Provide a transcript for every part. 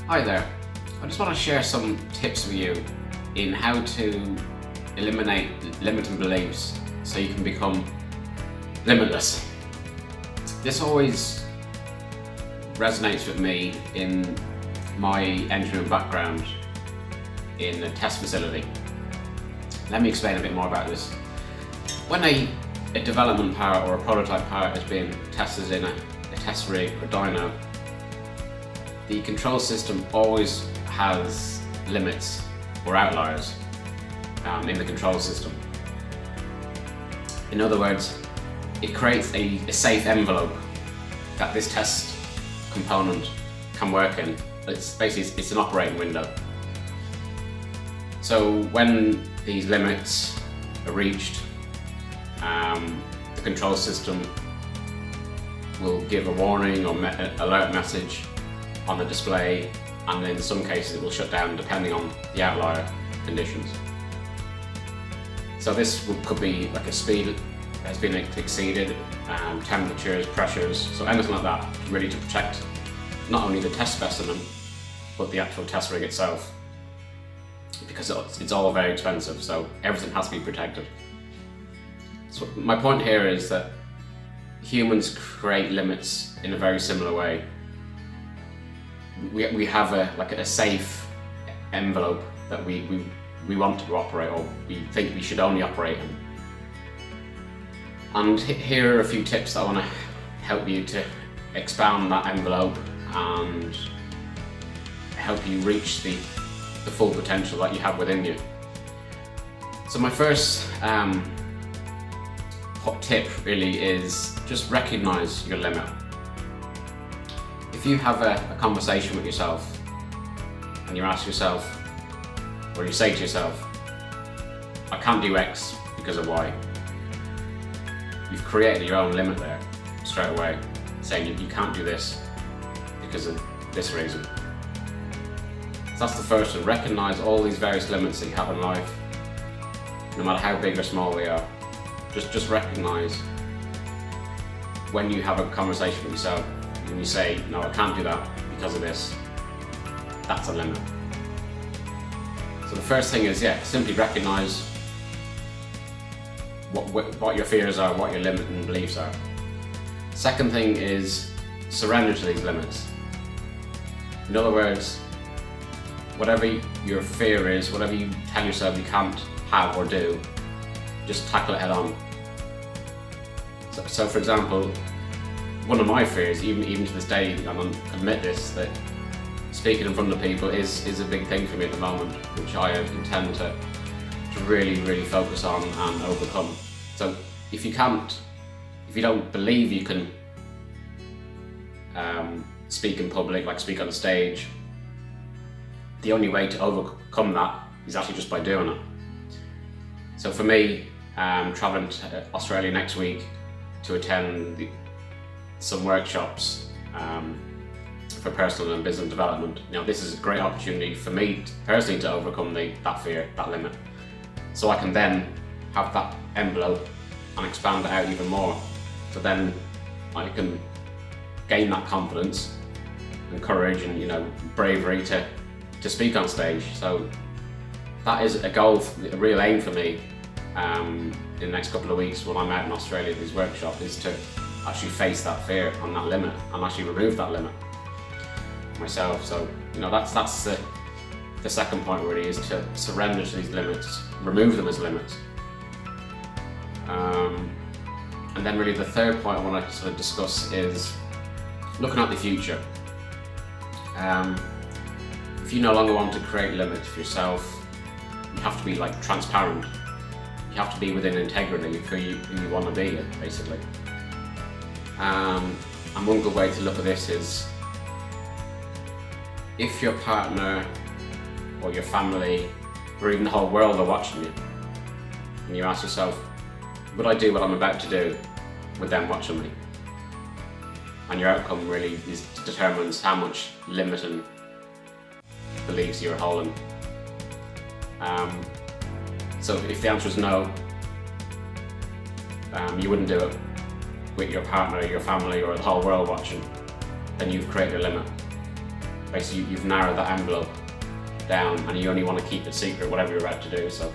Hi there. I just want to share some tips with you in how to eliminate limiting beliefs so you can become limitless. This always resonates with me in my engineering background in a test facility. Let me explain a bit more about this. When a development part or a prototype part is being tested in a test rig or dyno, the control system always has limits or outliers in the control system. In other words, it creates a safe envelope that this test component can work in. It's an operating window. So when these limits are reached, the control system will give a warning or alert message on the display, and in some cases it will shut down depending on the outlier conditions. So this could be like a speed has been exceeded, temperatures, pressures, so anything like that, really to protect not only the test specimen but the actual test rig itself, because it's all very expensive, so everything has to be protected. So my point here is that humans create limits in a very similar way. We have a safe envelope that we want to operate, or we think we should only operate in. And here are a few tips that I want to help you to expand that envelope and help you reach the full potential that you have within you. So my first hot tip really is just recognize your limit. If you have a conversation with yourself and you ask yourself, or you say to yourself, I can't do X because of Y, you've created your own limit there straight away, saying you can't do this because of this reason. So that's the first one. Recognize all these various limits that you have in life, no matter how big or small they are. Just recognize when you have a conversation with yourself and you say, no, I can't do that because of this, that's a limit. So the first thing is, simply recognize what your fears are, what your limiting beliefs are. Second thing is surrender to these limits. In other words, whatever your fear is, whatever you tell yourself you can't have or do, just tackle it head on. So for example, one of my fears, even to this day, and I'll admit this, that speaking in front of people is a big thing for me at the moment, which I intend to really focus on and overcome. So if you don't believe you can speak in public, like speak on stage, the only way to overcome that is actually just by doing it. So for me, traveling to Australia next week to attend some workshops for personal and business development. This is a great opportunity for me personally to overcome that fear, that limit, so I can then have that envelope and expand it out even more. So then I can gain that confidence and courage and bravery to speak on stage. So that is a goal, a real aim for me in the next couple of weeks when I'm out in Australia at these workshops, is to actually face that fear and that limit and actually remove that limit myself. So that's the second point really, is to surrender to these limits, remove them as limits. And then really the third point I want to sort of discuss is looking at the future. If you no longer want to create limits for yourself, you have to be transparent. You have to be within integrity of who you want to be, basically. And one good way to look at this is, if your partner or your family or even the whole world are watching you, and you ask yourself, would I do what I'm about to do with them watching me? And your outcome really determines how much limiting beliefs you're holding. So if the answer is no, you wouldn't do it with your partner, your family, or the whole world watching, then you've created a limit. basically you've narrowed that envelope down, and you only want to keep it secret, whatever you're about to do. So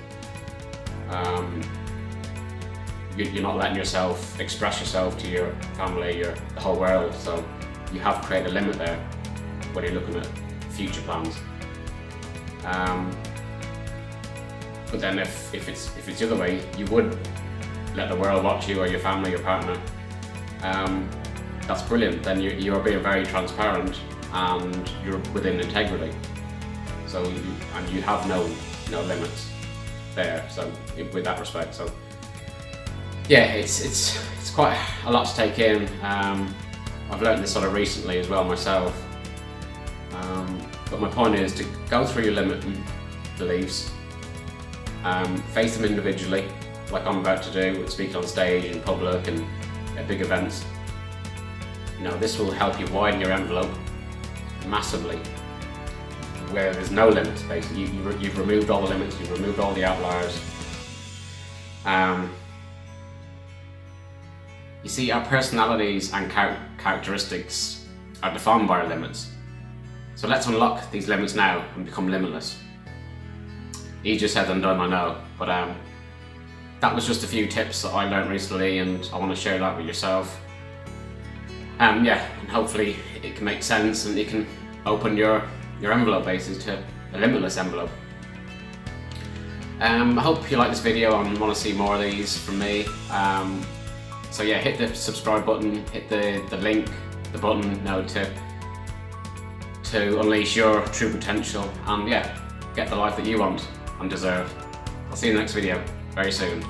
you're not letting yourself express yourself to your family, the whole world. So you have created a limit there when you're looking at future plans. But then if it's the other way, you would let the world watch you, or your family, your partner. That's brilliant. Then you're being very transparent and you're within integrity. So you have no limits there. So with that respect, so yeah, it's quite a lot to take in. I've learned this sort of recently as well myself. But my point is to go through your limiting beliefs, face them individually, like I'm about to do, with speaking on stage in public and at big events. This will help you widen your envelope massively, where there's no limits. Basically, you've removed all the limits, you've removed all the outliers. You see, our personalities and characteristics are defined by our limits. So let's unlock these limits now and become limitless. Easier said than done, I know, but that was just a few tips that I learned recently, and I want to share that with yourself. And hopefully it can make sense, and you can open your envelope basically to a limitless envelope. I hope you like this video and want to see more of these from me. So yeah, hit the subscribe button, hit the link, the button now to unleash your true potential, and get the life that you want and deserve. I'll see you in the next video very soon.